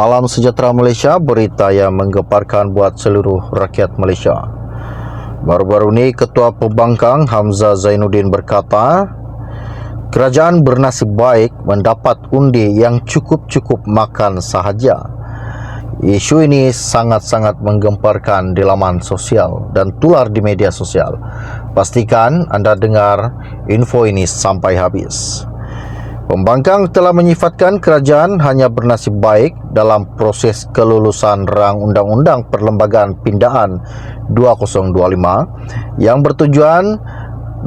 Salam sejahtera Malaysia, berita yang menggemparkan buat seluruh rakyat Malaysia. Baru-baru ini Ketua Pembangkang Hamzah Zainuddin berkata, kerajaan bernasib baik mendapat undi yang cukup-cukup makan sahaja. Isu ini sangat-sangat menggemparkan di laman sosial dan tular di media sosial. Pastikan anda dengar info ini sampai habis. Pembangkang telah menyifatkan kerajaan hanya bernasib baik dalam proses kelulusan rang Undang-Undang Perlembagaan Pindaan 2025 yang bertujuan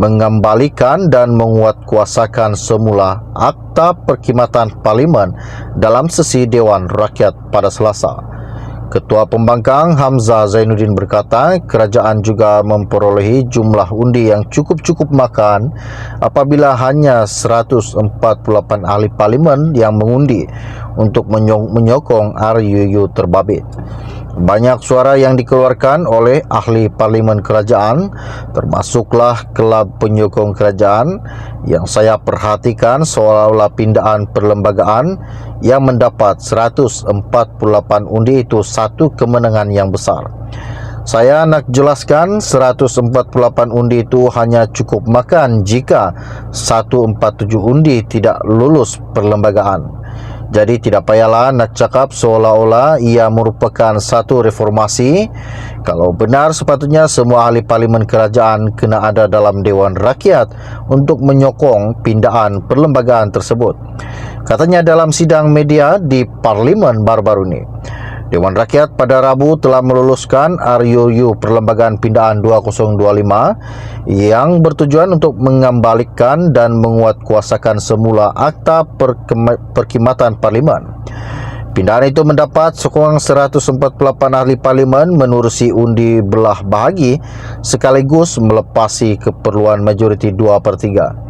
mengembalikan dan menguatkuasakan semula Akta Perkhidmatan Parlimen dalam sesi Dewan Rakyat pada Selasa. Ketua Pembangkang Hamzah Zainuddin berkata, kerajaan juga memperolehi jumlah undi yang cukup-cukup makan apabila hanya 148 ahli parlimen yang mengundi untuk menyokong RUU terbabit. Banyak suara yang dikeluarkan oleh ahli parlimen kerajaan, termasuklah kelab penyokong kerajaan yang saya perhatikan seolah-olah pindaan perlembagaan yang mendapat 148 undi itu satu kemenangan yang besar. Saya nak jelaskan 148 undi itu hanya cukup makan jika 147 undi tidak lulus perlembagaan. Jadi tidak payahlah nak cakap seolah-olah ia merupakan satu reformasi. Kalau benar, sepatutnya semua ahli parlimen kerajaan kena ada dalam Dewan Rakyat untuk menyokong pindaan perlembagaan tersebut. Katanya dalam sidang media di parlimen baru-baru ini. Dewan Rakyat pada Rabu telah meluluskan RUU Perlembagaan Pindaan 2025 yang bertujuan untuk mengembalikan dan menguatkuasakan semula Akta Perkhidmatan Parlimen. Pindaan itu mendapat sokongan 148 ahli parlimen menerusi undi belah bahagi sekaligus melepasi keperluan majoriti 2/3.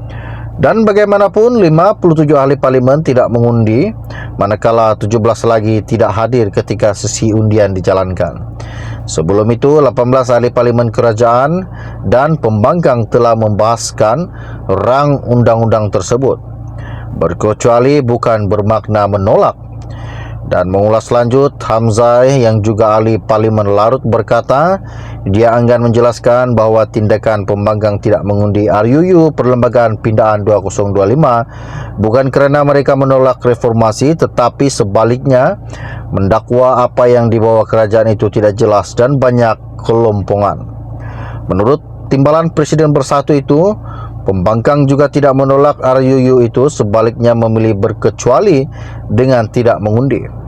Dan bagaimanapun 57 ahli parlimen tidak mengundi, manakala 17 lagi tidak hadir ketika sesi undian dijalankan. Sebelum itu, 18 ahli parlimen kerajaan dan pembangkang telah membahaskan rang undang-undang tersebut. Berkecuali bukan bermakna menolak. Dan mengulas lanjut, Hamzah yang juga ahli parlimen Larut berkata, dia enggan menjelaskan bahawa tindakan pembangkang tidak mengundi RUU Perlembagaan Pindaan 2025 bukan kerana mereka menolak reformasi, tetapi sebaliknya mendakwa apa yang dibawa kerajaan itu tidak jelas dan banyak kelompongan. Menurut Timbalan Presiden Bersatu itu, pembangkang juga tidak menolak RUU itu, sebaliknya memilih berkecuali dengan tidak mengundi.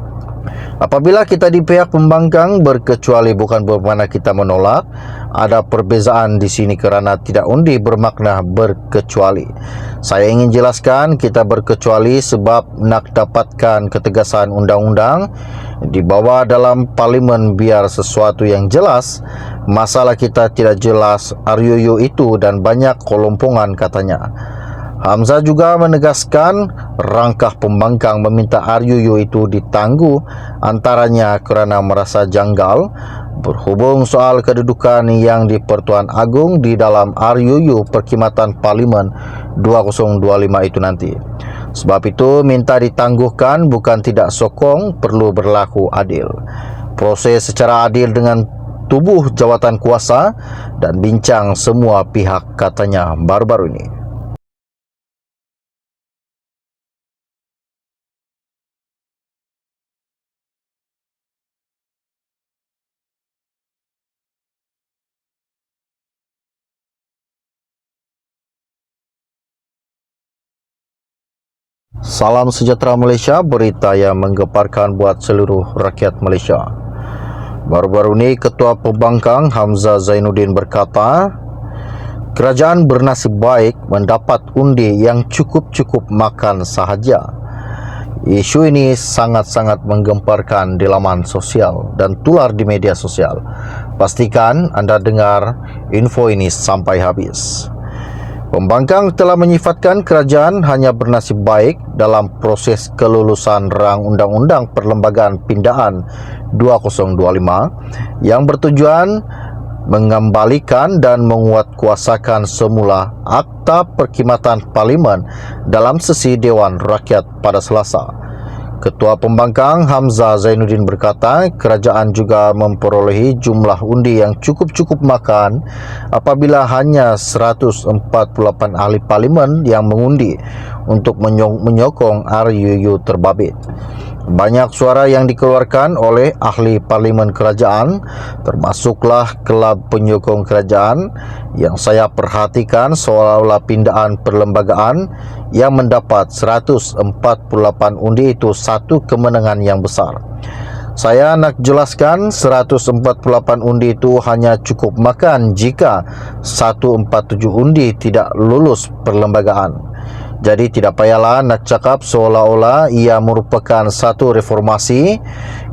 Apabila kita di pihak pembangkang berkecuali bukan bermakna kita menolak, ada perbezaan di sini kerana tidak undi bermakna berkecuali. Saya ingin jelaskan kita berkecuali sebab nak dapatkan ketegasan undang-undang dibawa dalam parlimen biar sesuatu yang jelas. Masalah kita tidak jelas RUU itu dan banyak kelompongan, katanya. Hamzah juga menegaskan rangkah pembangkang meminta RUU itu ditangguh antaranya kerana merasa janggal berhubung soal kedudukan yang di Pertuan Agong di dalam RUU Perkhidmatan Parlimen 2025 itu nanti. Sebab itu minta ditangguhkan, bukan tidak sokong, perlu berlaku adil. Proses secara adil dengan tubuh jawatan kuasa dan bincang semua pihak, katanya baru-baru ini. Salam sejahtera Malaysia, berita yang menggemparkan buat seluruh rakyat Malaysia. Baru-baru ini Ketua Pembangkang Hamzah Zainuddin berkata, kerajaan bernasib baik mendapat undi yang cukup-cukup makan sahaja. Isu ini sangat-sangat menggemparkan di laman sosial dan tular di media sosial. Pastikan anda dengar info ini sampai habis. Pembangkang telah menyifatkan kerajaan hanya bernasib baik dalam proses kelulusan rang Undang-Undang Perlembagaan Pindaan 2025 yang bertujuan mengembalikan dan menguatkuasakan semula Akta Perkhidmatan Parlimen dalam sesi Dewan Rakyat pada Selasa. Ketua Pembangkang Hamzah Zainuddin berkata, kerajaan juga memperolehi jumlah undi yang cukup makan apabila hanya 148 ahli parlimen yang mengundi untuk menyokong RUU terbabit. Banyak suara yang dikeluarkan oleh ahli parlimen kerajaan, termasuklah kelab penyokong kerajaan, yang saya perhatikan seolah-olah pindaan perlembagaan yang mendapat 148 undi itu satu kemenangan yang besar. Saya nak jelaskan 148 undi itu hanya cukup makan jika 147 undi tidak lulus perlembagaan. Jadi tidak payahlah nak cakap seolah-olah ia merupakan satu reformasi.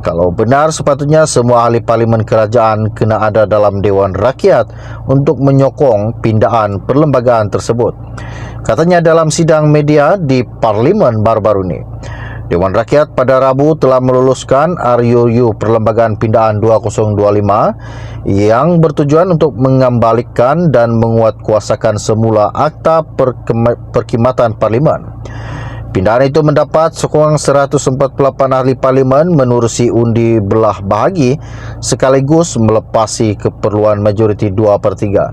Kalau benar, sepatutnya semua ahli parlimen kerajaan kena ada dalam Dewan Rakyat untuk menyokong pindaan perlembagaan tersebut, katanya dalam sidang media di parlimen baru-baru ini. Dewan Rakyat pada Rabu telah meluluskan RUU Perlembagaan Pindaan 2025 yang bertujuan untuk mengembalikan dan menguatkuasakan semula Akta Perkhidmatan Parlimen. Pindaan itu mendapat sokongan 148 ahli parlimen menerusi undi belah bahagi sekaligus melepasi keperluan majoriti 2/3.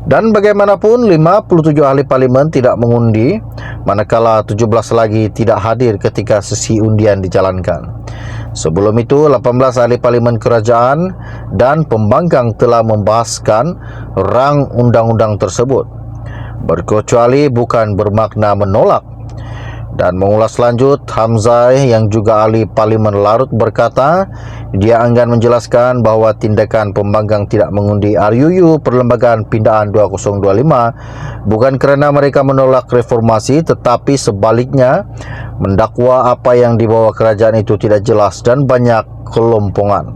Dan bagaimanapun 57 ahli parlimen tidak mengundi, manakala 17 lagi tidak hadir ketika sesi undian dijalankan. Sebelum itu, 18 ahli parlimen kerajaan dan pembangkang telah membahaskan rang undang-undang tersebut. Berkecuali bukan bermakna menolak. Dan mengulas lanjut, Hamzah yang juga ahli parlimen Larut berkata, dia enggan menjelaskan bahawa tindakan pembangkang tidak mengundi RUU Perlembagaan Pindaan 2025 bukan kerana mereka menolak reformasi, tetapi sebaliknya mendakwa apa yang dibawa kerajaan itu tidak jelas dan banyak kelompongan.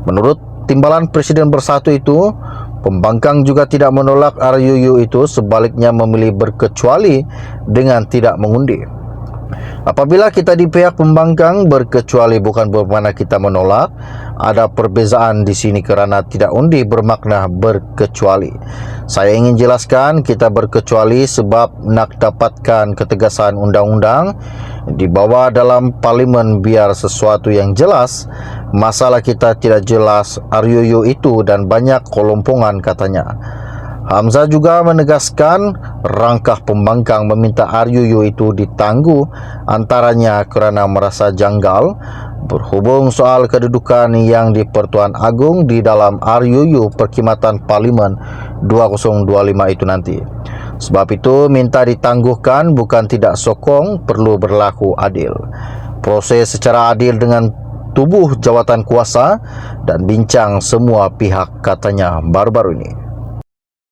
Menurut Timbalan Presiden Bersatu itu, pembangkang juga tidak menolak RUU itu, sebaliknya memilih berkecuali dengan tidak mengundi. Apabila kita di pihak pembangkang, berkecuali bukan bermakna kita menolak. Ada perbezaan di sini kerana tidak undi bermakna berkecuali. Saya ingin jelaskan, kita berkecuali sebab nak dapatkan ketegasan undang-undang dibawa dalam parlimen biar sesuatu yang jelas. Masalah kita tidak jelas RUU itu dan banyak kelompongan, katanya. Hamzah juga menegaskan rangkah pembangkang meminta RUU itu ditangguh antaranya kerana merasa janggal berhubung soal kedudukan yang di Pertuan Agong di dalam RUU Perkhidmatan Parlimen 2025 itu nanti. Sebab itu minta ditangguhkan, bukan tidak sokong, perlu berlaku adil. Proses secara adil dengan tubuh jawatan kuasa dan bincang semua pihak, katanya baru-baru ini.